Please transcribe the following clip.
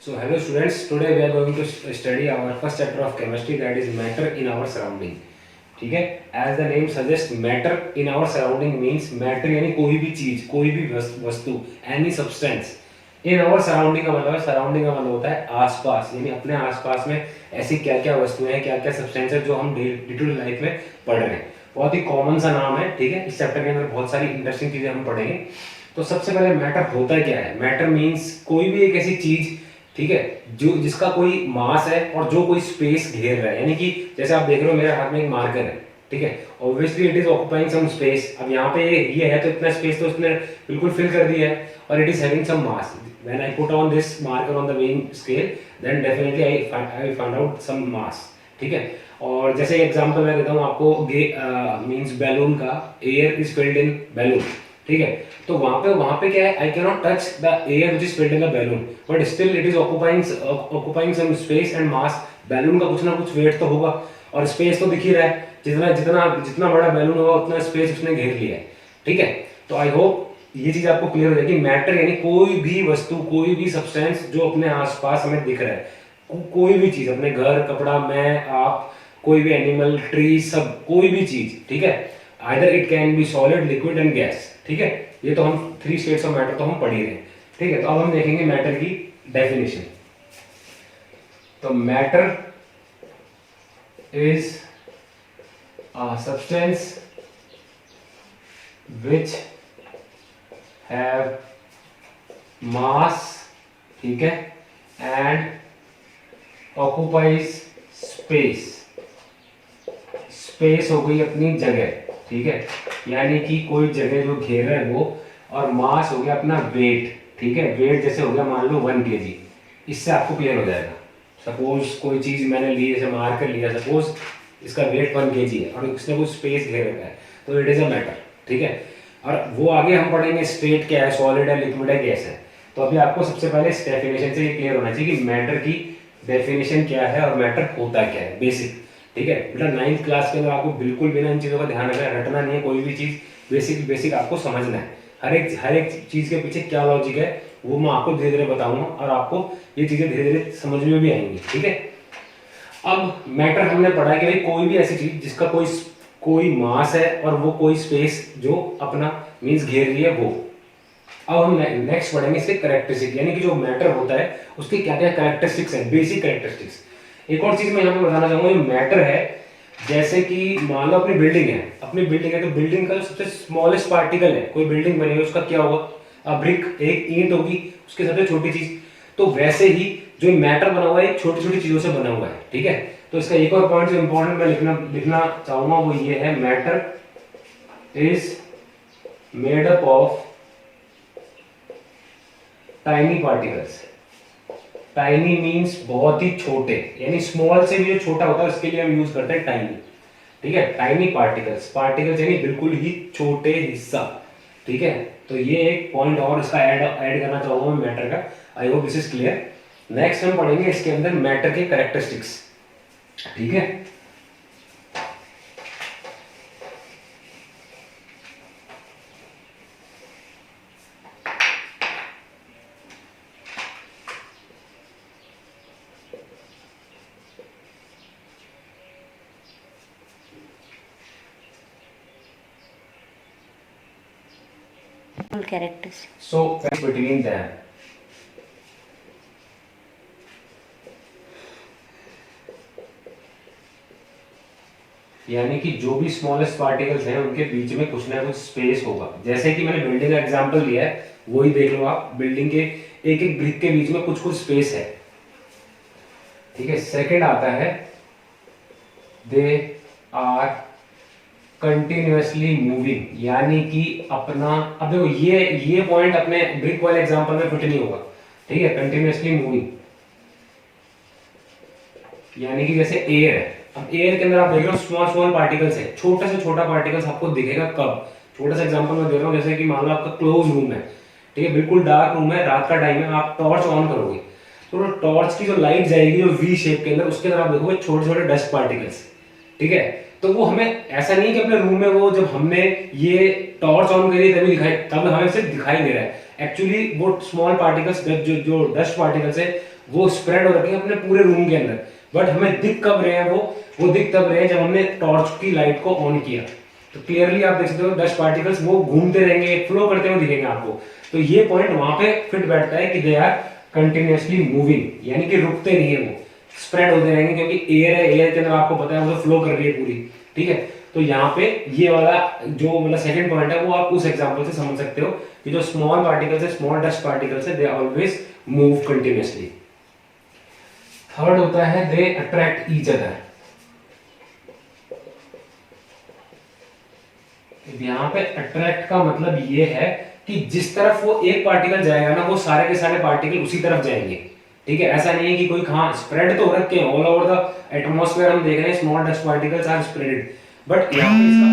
So hello students, today we are going to study our first chapter of chemistry, that is matter in our surrounding. ठीक है, as the name suggest matter in our surrounding means matter यानी कोई भी चीज, कोई भी वस्तु, any substance in our surrounding का मतलब है, सराउंडिंग का मतलब होता है आसपास, यानी अपने आसपास में ऐसी क्या क्या वस्तुएं हैं, क्या क्या सब्सटेंस है जो हम डे टू डे लाइफ में पढ़ रहे हैं। बहुत ही कॉमन सा नाम है, ठीक है। इस चैप्टर के अंदर बहुत सारी इंटरेस्टिंग चीजें हम पढ़ेंगे। तो सबसे पहले मैटर होता क्या है। मैटर मीन्स कोई भी एक ऐसी चीज, ठीक है, जो जिसका कोई मास है और जो कोई स्पेस घेर रहा है। यानी कि जैसे आप देख रहे हो मेरे हाथ में एक मार्कर है, ठीक है, obviously it is occupying some space. अब यहाँ पे ये है तो इतना स्पेस तो उसने बिल्कुल फिल कर दिया है, और it is having some mass. When I put on this marker on the weighing scale, then definitely I find out some mass, ठीक है। और जैसे एग्जांपल मैं देता हूँ आपको, मींस बैलून का, air is filled in balloon, ठीक है। तो वहां पे क्या है, I can not touch the air which is filled in the balloon, but still it is occupying some space and mass. Balloon का कुछ ना कुछ वेट तो होगा, और स्पेस तो दिख ही रहा है। जितना जितना जितना बड़ा बैलून होगा उतना स्पेस उसने घेर लिया है, ठीक है। तो आई होप ये चीज आपको क्लियर हो जाएगी। मैटर यानी कोई भी वस्तु, कोई भी सब्सटेंस जो अपने आसपास हमें दिख रहा है, कोई भी चीज, अपने घर, कपड़ा, मैं, आप, कोई भी एनिमल, ट्री, सब, कोई भी चीज, ठीक है। Either it can be solid, liquid and gas, ठीक है। ये तो हम थ्री स्टेट्स ऑफ मैटर तो हम पढ़ ही रहे हैं, ठीक है। तो अब हम देखेंगे मैटर की डेफिनेशन। तो matter is a substance which have mass, ठीक है, and occupies space। स्पेस हो गई अपनी जगह, ठीक है, यानी कि कोई जगह जो घेर रहा है वो, और मास हो गया अपना वेट, ठीक है। वेट जैसे हो गया मान लो 1 kg, इससे आपको क्लियर हो जाएगा। सपोज कोई चीज मैंने ली, जैसे मार कर लिया, सपोज इसका वेट 1 kg है और उसने कुछ स्पेस घेर रखा है, तो इट इज अ मैटर, ठीक है। और वो आगे हम पढ़ेंगे स्टेट क्या है, सॉलिड है, लिक्विड है, गैस है। तो अभी आपको सबसे पहले इस डेफिनेशन से ये क्लियर होना चाहिए कि मैटर की डेफिनेशन क्या है और मैटर होता क्या है, बेसिक, ठीक है। बेटा 9th क्लास के अंदर आपको बिल्कुल बिना इन चीज़ों का ध्यान रखना नहीं है। कोई भी चीज़ बेसिक बेसिक आपको समझना है। हर एक चीज़ के पीछे क्या लॉजिक है वो मैं आपको धीरे धीरे बताऊंगा, और आपको ये चीज़ें धीरे धीरे समझ में भी आएंगी, ठीक है। अब मैटर हमने पढ़ा कि भाई कोई भी ऐसी चीज जिसका कोई कोई मास है और वो कोई स्पेस जो अपना मींस घेर रही है, वो। अब हम नेक्स्ट पढ़ेंगे इसके कैरेक्टरिस्टिक, यानी कि जो मैटर होता है उसके क्या क्या कैरेक्टरिस्टिक्स है, बेसिक कैरेक्टरिस्टिक्स। एक और चीज मैं यहाँ पे बताना चाहूंगा, जो मैटर है, जैसे कि मान लो अपनी बिल्डिंग है, तो बिल्डिंग का जो सबसे स्मॉलेस्ट पार्टिकल है, कोई बिल्डिंग बनेगी उसका क्या होगा, ब्रिक, एक ईंट होगी, उसकी सबसे छोटी चीज। तो वैसे ही जो मैटर बना हुआ है एक छोटी छोटी चीजों से बना हुआ है, ठीक है। तो इसका एक और पॉइंट जो इंपॉर्टेंट मैं लिखना चाहूंगा वो ये है, matter is made up of tiny particles. Tiny means बहुत ही छोटे, यानी स्मॉल से भी जो छोटा होता है उसके लिए हम यूज करते हैं टाइनी, ठीक है। टाइनी पार्टिकल्स, पार्टिकल्स यानी बिल्कुल ही छोटे हिस्सा, ठीक है। तो ये एक पॉइंट और इसका ऐड करना चाहूंगा मैं मैटर का। I hope this is clear. Next हम पढ़ेंगे इसके अंदर मैटर के कैरेक्टरिस्टिक्स, ठीक है। characters. So between them, यानी कि जो भी स्मॉलेस्ट पार्टिकल्स हैं उनके बीच में कुछ ना कुछ स्पेस होगा। जैसे कि मैंने बिल्डिंग का एग्जांपल लिया है, वही देख लो आप, बिल्डिंग के एक एक ब्रिक के बीच में कुछ कुछ स्पेस है, ठीक है। सेकंड आता है, दे आर कंटिन्यूअसली मूविंग, यानी कि अपना, अब देखो ये पॉइंट अपने ब्रिक वाले एग्जांपल में फिट नहीं होगा, ठीक है। कंटिन्यूअसली मूविंग यानी कि जैसे एयर है, अब एयर के अंदर आप देख रहे हो स्मॉल स्मॉल पार्टिकल्स है, छोटा से छोटा पार्टिकल्स आपको दिखेगा कब, छोटा सा एग्जांपल मैं दे रहा हूँ, जैसे कि मान लो आपका क्लोज रूम है, ठीक है, बिल्कुल डार्क रूम है, रात का टाइम है, आप टॉर्च ऑन करोगे तो टॉर्च की जो लाइट जाएगी जो वी शेप के अंदर, उसके अंदर आप देखोगे छोटे छोटे डस्ट पार्टिकल्स, ठीक है। तो वो हमें ऐसा नहीं कि अपने रूम में वो जब हमने ये टॉर्च ऑन करी तभी तब हमें सिर्फ दिखाई दे रहा है, एक्चुअली वो स्मॉल पार्टिकल्स जो जो डस्ट पार्टिकल्स है वो स्प्रेड हो रखे हैं अपने पूरे रूम के अंदर, बट हमें दिख कब रहे हैं वो दिख तब रहे हैं जब हमने टॉर्च की लाइट को ऑन किया। तो क्लियरली आप देख सकते हो डस्ट पार्टिकल्स वो घूमते रहेंगे, फ्लो करते हुए दिखेंगे आपको। तो ये पॉइंट वहां पे फिट बैठता है कि दे आर कंटिन्यूअसली मूविंग, यानी कि रुकते नहीं है, वो स्प्रेड होते रहेंगे, क्योंकि एयर है, एयर के अंदर आपको पता है वो तो फ्लो कर रही है पूरी, ठीक है। तो यहाँ पे ये वाला जो मतलब सेकंड पॉइंट है वो आप उस एग्जांपल से समझ सकते हो कि जो स्मॉल पार्टिकल्स है, स्मॉल डस्ट पार्टिकल्स है, they always move continuously. Third होता है दे अट्रैक्ट ईच अदर। यहाँ पे अट्रैक्ट का मतलब ये है कि जिस तरफ वो एक पार्टिकल जाएगा ना, वो सारे के सारे पार्टिकल उसी तरफ जाएंगे, ठीक है। ऐसा नहीं है कि कोई कहाँ स्प्रेड तो हो रखे हैं ऑल ओवर द एटमॉस्फेयर, हम देख रहे हैं small dust particles are spreaded, but यहाँ पे इसका